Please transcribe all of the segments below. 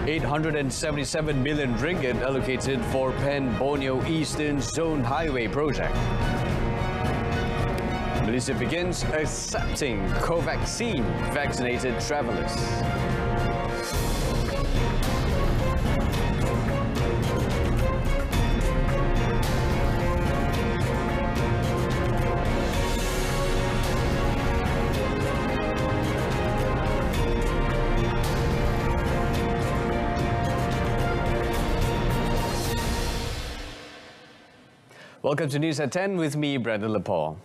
877 million ringgit allocated for Penang-Borneo Eastern Zone Highway project. Malaysia begins accepting co-vaccine vaccinated travellers. Welcome to News at 10 with me, Brandon Lepore.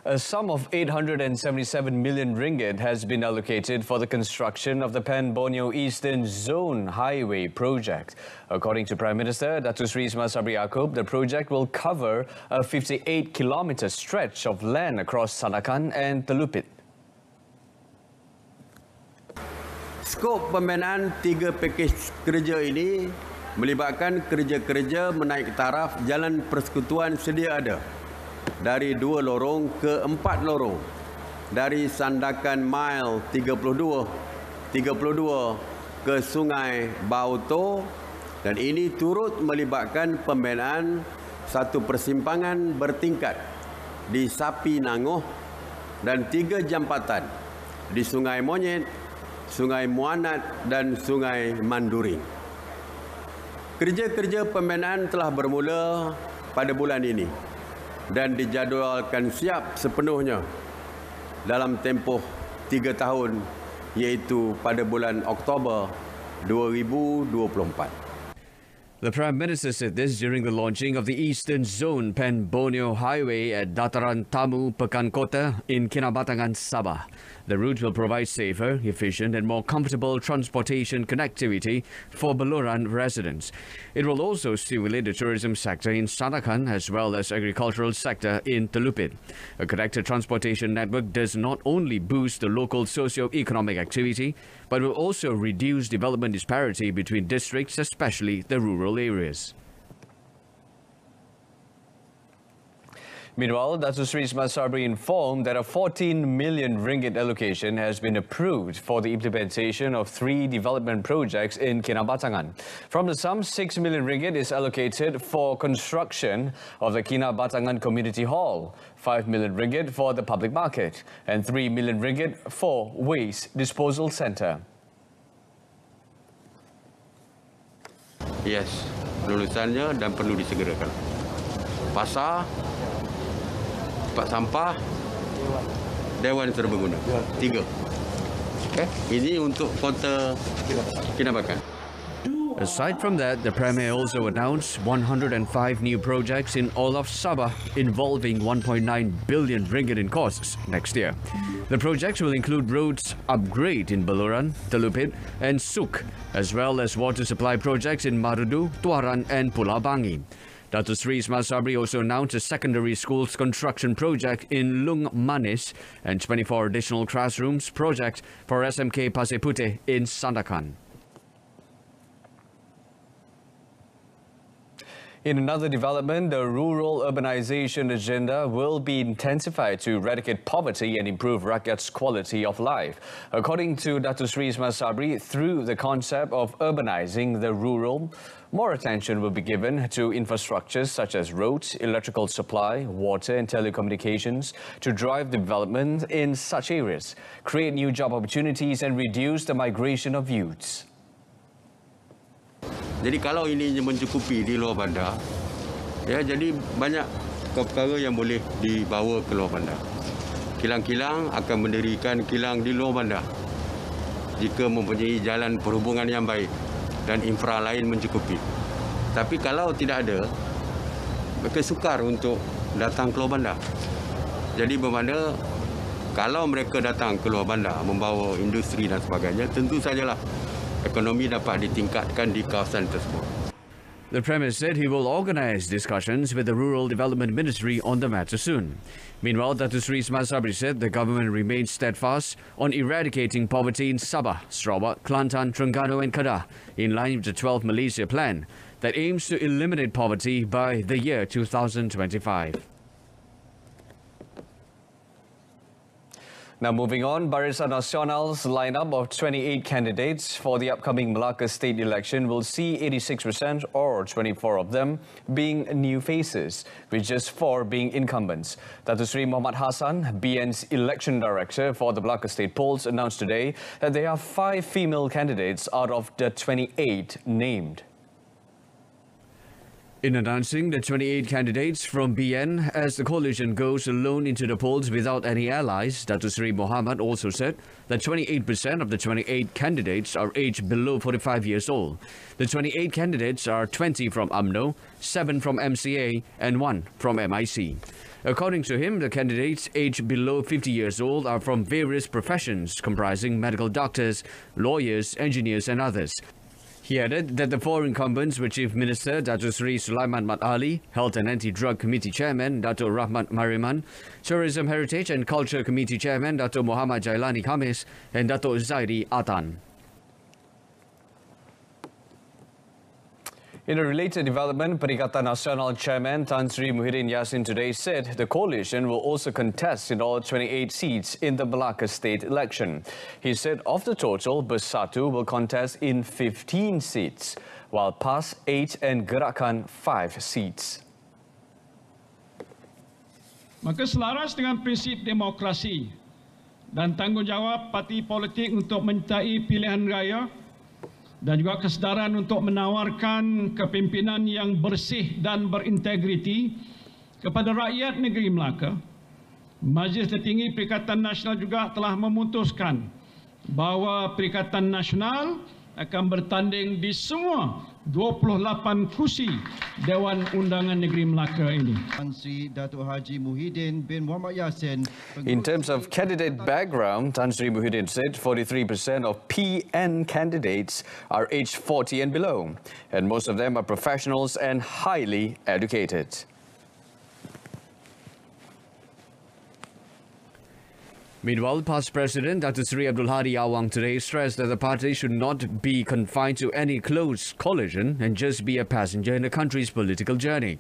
A sum of 877 million ringgit has been allocated for the construction of the Penang-Borneo Eastern Zone Highway project. According to Prime Minister Datuk Seri Semasa, the project will cover a 58-kilometre stretch of land across Sandakan and Telupit. Skop pembinaan 3 pakej kerja ini melibatkan kerja-kerja menaik taraf jalan persekutuan sedia ada dari 2 lorong ke 4 lorong, dari Sandakan Mile 32 ke Sungai Bauto, dan ini turut melibatkan pembinaan satu persimpangan bertingkat di Sapi Nangoh dan 3 jambatan di Sungai Monyet, Sungai Muanat dan Sungai Manduring. Kerja-kerja pembinaan telah bermula pada bulan ini dan dijadualkan siap sepenuhnya dalam tempoh 3 tahun, iaitu pada bulan Oktober 2024. The Prime Minister said this during the launching of the Eastern Zone Penang-Borneo Highway at Dataran Tamu Pekan Kota in Kinabatangan, Sabah. The route will provide safer, efficient and more comfortable transportation connectivity for Beluran residents. It will also stimulate the tourism sector in Sandakan as well as agricultural sector in Telupit. A connected transportation network does not only boost the local socio-economic activity, but will also reduce development disparity between districts, especially the rural areas. Meanwhile, Datuk Seri Semasa informed that a 14 million ringgit allocation has been approved for the implementation of 3 development projects in Kinabatangan. From the sum, 6 million ringgit is allocated for construction of the Kinabatangan Community Hall, 5 million ringgit for the public market, and 3 million ringgit for waste disposal centre. Yes, lulusannya dan perlu disegerakan. Pasar, tempat sampah, Dewan Serbaguna. 3. Okay. Ini untuk kota Kinabatangan. Aside from that, the Premier also announced 105 new projects in all of Sabah involving 1.9 billion ringgit in costs next year. The projects will include roads upgrade in Beluran, Telupit and Suk, as well as water supply projects in Marudu, Tuaran and Pulau Bangi. Datuk Seri Semasa also announced a secondary schools construction project in Lung Manis and 24 additional classrooms project for SMK Pasir Puteh in Sandakan. In another development, the rural urbanization agenda will be intensified to eradicate poverty and improve rakyat's quality of life. According to Datuk Seri Semasa, through the concept of urbanizing the rural, more attention will be given to infrastructures such as roads, electrical supply, water and telecommunications to drive development in such areas, create new job opportunities and reduce the migration of youths. Jadi kalau ini mencukupi di luar bandar, ya, jadi banyak perkara yang boleh dibawa ke luar bandar. Kilang-kilang akan mendirikan kilang di luar bandar jika mempunyai jalan perhubungan yang baik dan infra lain mencukupi. Tapi kalau tidak ada, mereka sukar untuk datang ke luar bandar. Jadi bermakna kalau mereka datang ke luar bandar membawa industri dan sebagainya, tentu sajalah ekonomi dapat ditingkatkan di kawasan tersebut. The Premier said he will organize discussions with the Rural Development Ministry on the matter soon. Meanwhile, Datuk Seri Semasa said the government remains steadfast on eradicating poverty in Sabah, Sarawak, Kelantan, Terengganu and Kedah, in line with the 12 Malaysia plan that aims to eliminate poverty by the year 2025. Now moving on, Barisan Nasional's lineup of 28 candidates for the upcoming Malacca state election will see 86% or 24 of them being new faces, with just 4 being incumbents. Datuk Seri Muhammad Hassan, BN's election director for the Malacca state polls, announced today that there are 5 female candidates out of the 28 named. In announcing the 28 candidates from BN as the coalition goes alone into the polls without any allies, Datuk Seri Mohamad also said that 28% of the 28 candidates are aged below 45 years old. The 28 candidates are 20 from UMNO, 7 from MCA and 1 from MIC. According to him, the candidates aged below 50 years old are from various professions comprising medical doctors, lawyers, engineers and others. He added that the 4 incumbents were Chief Minister Datuk Seri Sulaiman Mat Ali, Health and Anti-Drug Committee Chairman Datuk Rahmat Mariman, Tourism Heritage and Culture Committee Chairman Datuk Muhammad Jailani Khamis and Datuk Zairi Atan. In a related development, Berita Nasional Chairman Tan Sri Muhyiddin Yassin today said the coalition will also contest in all 28 seats in the Malacca state election. He said of the total, Bersatu will contest in 15 seats, while PAS 8 and Gerakan 5 seats. Maka selaras dengan prinsip demokrasi dan tanggungjawab parti politik untuk menyertai pilihan raya dan juga kesedaran untuk menawarkan kepimpinan yang bersih dan berintegriti kepada rakyat negeri Melaka, Majlis Tertinggi Perikatan Nasional juga telah memutuskan bahawa Perikatan Nasional akan bertanding di semua 28 kursi Dewan Undangan Negeri Melaka ini. In terms of candidate background, Tan Sri Muhyiddin said 43% of PN candidates are aged 40 and below, and most of them are professionals and highly educated. Meanwhile, past President Dr. Sri Abdul Hadi Awang today stressed that the party should not be confined to any close coalition and just be a passenger in the country's political journey.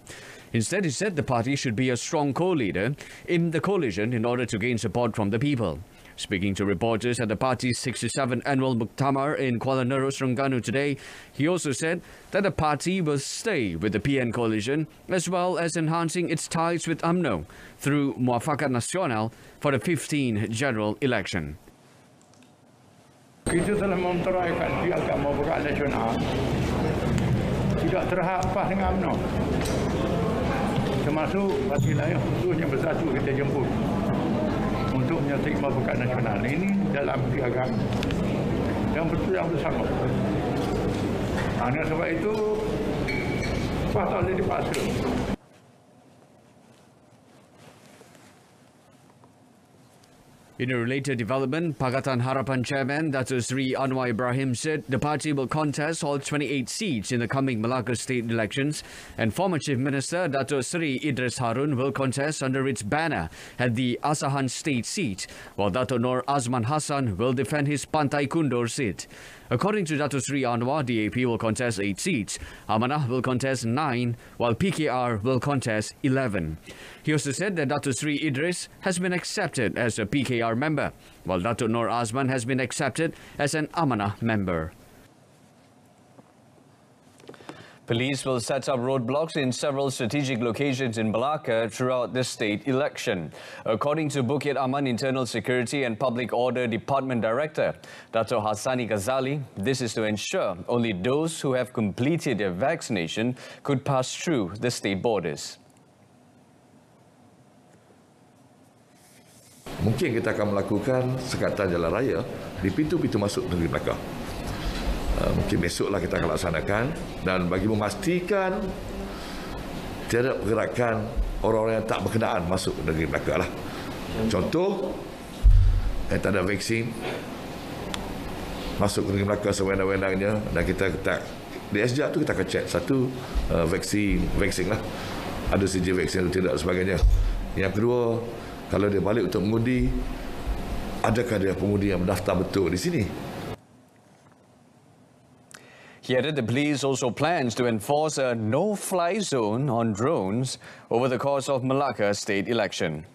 Instead, he said the party should be a strong co-leader in the coalition in order to gain support from the people. Speaking to reporters at the party's 67th annual Muktamar in Kuala Nerus, Terengganu today, he also said that the party will stay with the PN coalition as well as enhancing its ties with UMNO through Muafakat Nasional for the 15th general election. Kita telah memperolehkan piagam Muafakat Nasional tidak terhapus dengan UMNO. Termasuk parti lain khususnya Bersatu kita jemput untuk menyertai Muafakat Nasional ini dalam piagam yang betul yang bersama. Dengan sebab itu, tak boleh dipaksa. In a related development, Pakatan Harapan Chairman Datuk Sri Anwar Ibrahim said the party will contest all 28 seats in the coming Malacca state elections, and former Chief Minister Datuk Sri Idris Harun will contest under its banner at the Asahan state seat, while Datuk Nur Azman Hassan will defend his Pantai Kundur seat. According to Datuk Sri Anwar, DAP will contest 8 seats, Amanah will contest 9, while PKR will contest 11. He also said that Datuk Sri Idris has been accepted as a PKR member, while Datuk Nur Azman has been accepted as an Amanah member. Police will set up roadblocks in several strategic locations in Malacca throughout the state election. According to Bukit Aman Internal Security and Public Order Department Director, Dato' Hassani Ghazali, this is to ensure only those who have completed their vaccination could pass through the state borders. Mungkin kita akan melakukan sekatan jalan raya di pintu-pintu masuk negeri Melaka. Mungkin besoklah kita akan laksanakan, dan bagi memastikan tiada pergerakan orang-orang yang tak berkenaan masuk ke negeri Melaka lah. Contoh, yang tak ada vaksin masuk ke negeri Melaka sewenang-wenangnya, dan kita di SJ tu kita akan cek satu vaksin lah, ada sijil vaksin atau tidak sebagainya. Yang kedua, kalau dia balik untuk mengundi, adakah dia pengundi yang mendaftar betul di sini? He added the police also plans to enforce a no-fly zone on drones over the course of Malacca state election.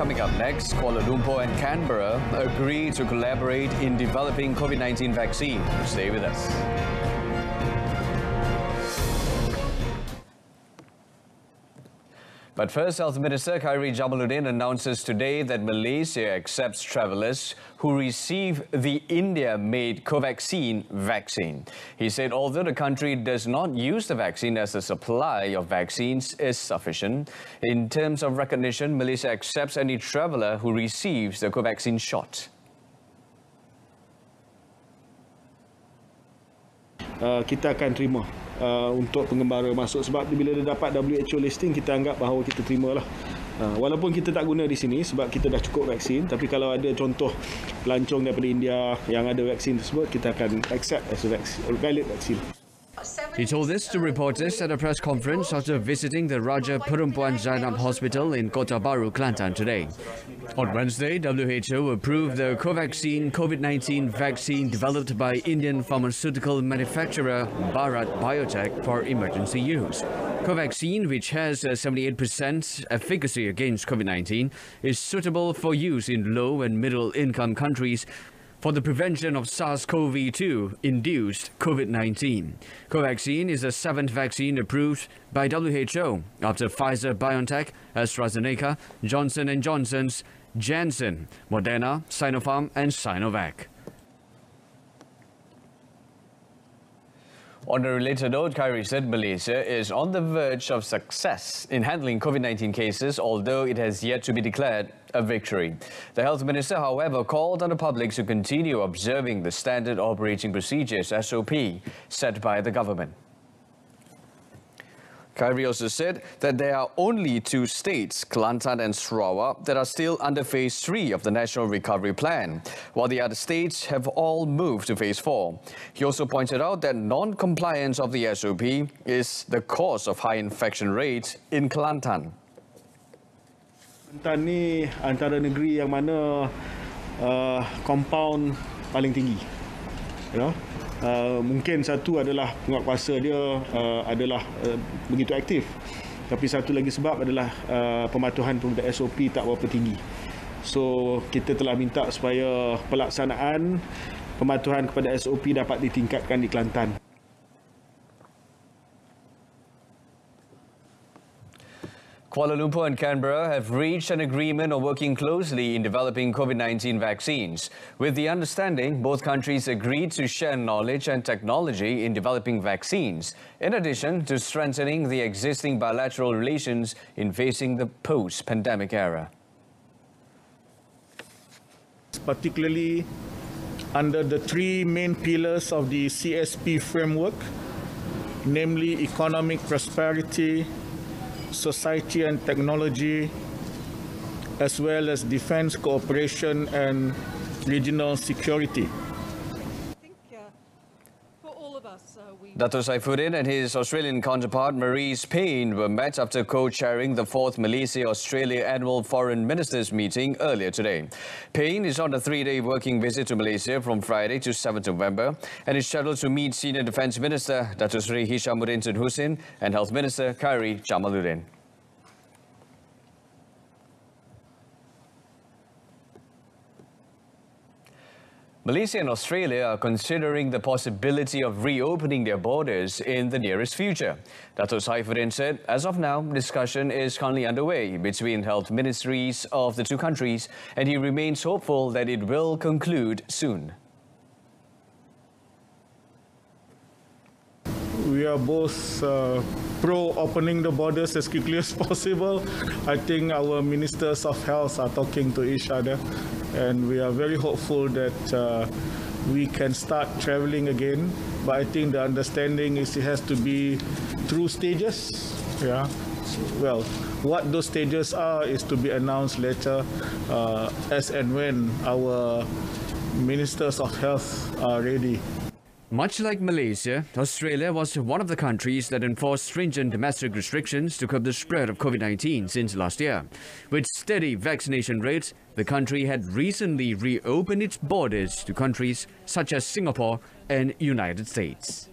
coming up next, Kuala Lumpur and Canberra agree to collaborate in developing COVID-19 vaccine. Stay with us. But first, Health Minister Khairi Jamaluddin announces today that Malaysia accepts travellers who receive the India-made Covaxin vaccine. He said although the country does not use the vaccine as the supply of vaccines is sufficient, in terms of recognition, Malaysia accepts any traveller who receives the Covaxin shot. Kita akan terima untuk pengembara masuk sebab bila dia dapat WHO listing kita anggap bahawa kita terimalah. Walaupun kita tak guna di sini sebab kita dah cukup vaksin, tapi kalau ada contoh pelancong daripada India yang ada vaksin tersebut, kita akan accept as a valid vaksin. He told this to reporters at a press conference after visiting the Raja Perempuan Zainab Hospital in Kota Baru, Kelantan today. On Wednesday, WHO approved the Covaxin COVID-19 vaccine developed by Indian pharmaceutical manufacturer Bharat Biotech for emergency use. Covaxin, which has a 78% efficacy against COVID-19, is suitable for use in low and middle income countries for the prevention of SARS-CoV-2-induced COVID-19. Covaxin is the seventh vaccine approved by WHO after Pfizer, BioNTech, AstraZeneca, Johnson & Johnson's Janssen, Moderna, Sinopharm and Sinovac. On a related note, Khairi said Malaysia is on the verge of success in handling COVID-19 cases, although it has yet to be declared a victory. The Health Minister, however, called on the public to continue observing the standard operating procedures, SOP, set by the government. Khairi also said that there are only two states, Kelantan and Sarawak, that are still under Phase 3 of the National Recovery Plan, while the other states have all moved to Phase 4. He also pointed out that non-compliance of the SOP is the cause of high infection rates in Kelantan. Kelantan ni antara negeri yang mana compound paling tinggi. You know? Mungkin satu adalah penguatkuasa dia adalah begitu aktif, tapi satu lagi sebab adalah pematuhan kepada SOP tak berapa tinggi. So kita telah minta supaya pelaksanaan pematuhan kepada SOP dapat ditingkatkan di Kelantan. Kuala Lumpur and Canberra have reached an agreement on working closely in developing COVID-19 vaccines. With the understanding, both countries agreed to share knowledge and technology in developing vaccines, in addition to strengthening the existing bilateral relations in facing the post-pandemic era. Particularly under the three main pillars of the CSP framework, namely economic prosperity, society and technology, as well as defense cooperation and regional security. Dato' Saifuddin and his Australian counterpart Marise Payne were met after co-chairing the 4th Malaysia-Australia Annual Foreign Ministers meeting earlier today. Payne is on a 3-day working visit to Malaysia from Friday to 7th November and is scheduled to meet Senior Defence Minister Dato' Sri Hishamuddin Tun Hussein and Health Minister Khairi Jamaluddin. Malaysia and Australia are considering the possibility of reopening their borders in the nearest future. Dato' Saifuddin said, as of now, discussion is currently underway between health ministries of the two countries, and he remains hopeful that it will conclude soon. We are both pro-opening the borders as quickly as possible. I think our ministers of health are talking to each other, and we are very hopeful that we can start traveling again. But I think the understanding is it has to be through stages. Yeah. Well, what those stages are is to be announced later as and when our ministers of health are ready. Much like Malaysia, Australia was one of the countries that enforced stringent domestic restrictions to curb the spread of COVID-19 since last year. With steady vaccination rates, the country had recently reopened its borders to countries such as Singapore and United States.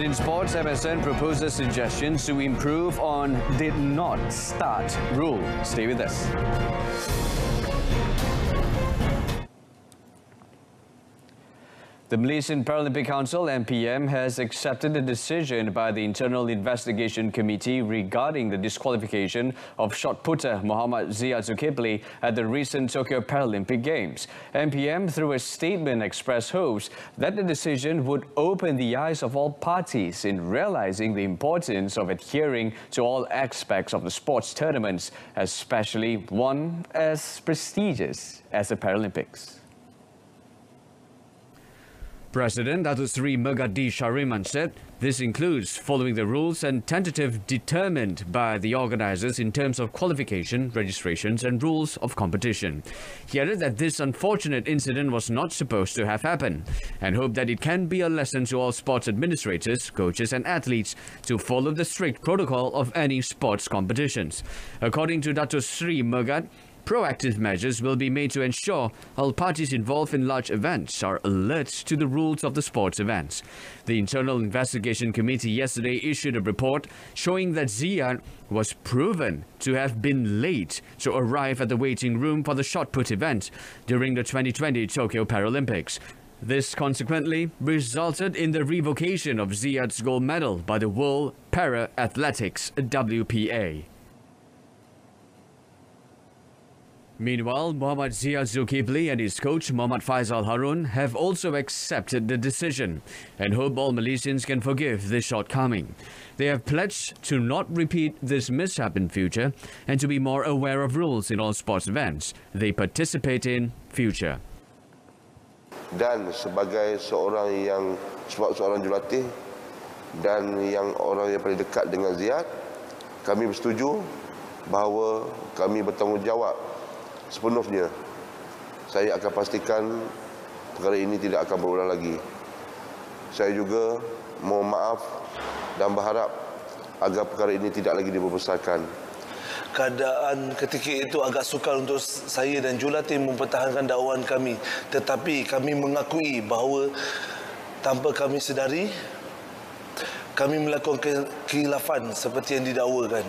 And in sports, MSN proposes suggestions to improve on did not start rule. Stay with us. The Malaysian Paralympic Council, MPM, has accepted a decision by the Internal Investigation Committee regarding the disqualification of shot putter Muhammad Ziyad Zulkifli at the recent Tokyo Paralympic Games. MPM, through a statement, expressed hopes that the decision would open the eyes of all parties in realizing the importance of adhering to all aspects of the sports tournaments, especially one as prestigious as the Paralympics. President Datuk Seri Megadi Shariman said this includes following the rules and tentative determined by the organisers in terms of qualification, registrations and rules of competition. He added that this unfortunate incident was not supposed to have happened and hoped that it can be a lesson to all sports administrators, coaches and athletes to follow the strict protocol of any sports competitions. According to Datuk Seri Megad, proactive measures will be made to ensure all parties involved in large events are alert to the rules of the sports events. The Internal Investigation Committee yesterday issued a report showing that Ziyad was proven to have been late to arrive at the waiting room for the shot put event during the 2020 Tokyo Paralympics. This consequently resulted in the revocation of Ziyad's gold medal by the World Para Athletics WPA. Meanwhile, Muhammad Ziyad Zulkifli and his coach Muhammad Faisal Harun have also accepted the decision and hope all Malaysians can forgive this shortcoming. They have pledged to not repeat this mishap in future and to be more aware of rules in all sports events they participate in future. Dan sebagai seorang jurulatih dan orang yang paling dekat dengan Ziyad, kami bersetuju bahawa kami bertanggungjawab sepenuhnya. Saya akan pastikan perkara ini tidak akan berulang lagi. Saya juga mohon maaf dan berharap agar perkara ini tidak lagi dibesarkan. Keadaan ketika itu agak sukar untuk saya dan jurulatih mempertahankan dakwaan kami. Tetapi kami mengakui bahawa tanpa kami sedari, kami melakukan kekhilafan seperti yang didakwakan.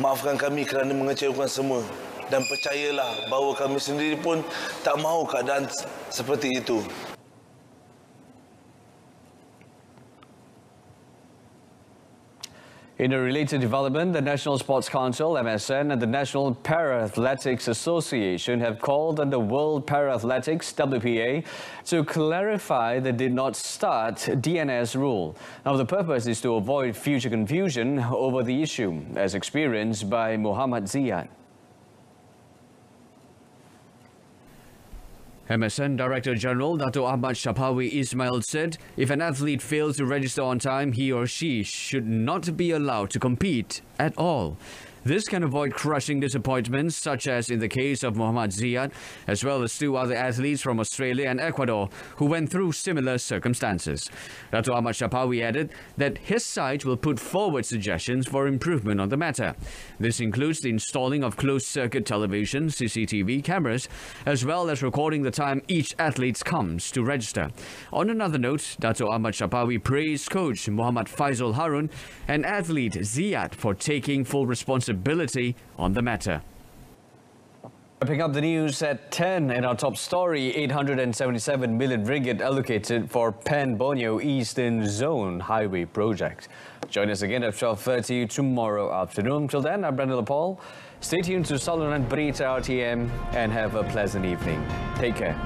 Maafkan kami kerana mengecewakan semua. Dan percayalah bahawa kami sendiri pun tak mahu keadaan seperti itu. In a related development, the National Sports Council, MSN, and the National Para-Athletics Association have called on the World Para-Athletics, WPA, to clarify the did not start DNS rule. Now, the purpose is to avoid future confusion over the issue, as experienced by Muhammad Ziyad. MSN Director General Dato' Ahmad Shapawi Ismail said if an athlete fails to register on time, he or she should not be allowed to compete at all. This can avoid crushing disappointments, such as in the case of Muhammad Ziyad, as well as two other athletes from Australia and Ecuador who went through similar circumstances. Dato' Ahmad Shapawi added that his side will put forward suggestions for improvement on the matter. This includes the installing of closed-circuit television, CCTV cameras, as well as recording the time each athlete comes to register. On another note, Dato' Ahmad Shapawi praised coach Muhammad Faisal Harun and athlete Ziyad for taking full responsibility on the matter. Wrapping up the news at 10 in our top story, 877 million ringgit allocated for Pan Borneo Eastern Zone Highway project. Join us again at 12:30 tomorrow afternoon. Till then, I'm Brandon Paul. Stay tuned to Saluran Berita RTM and have a pleasant evening. Take care.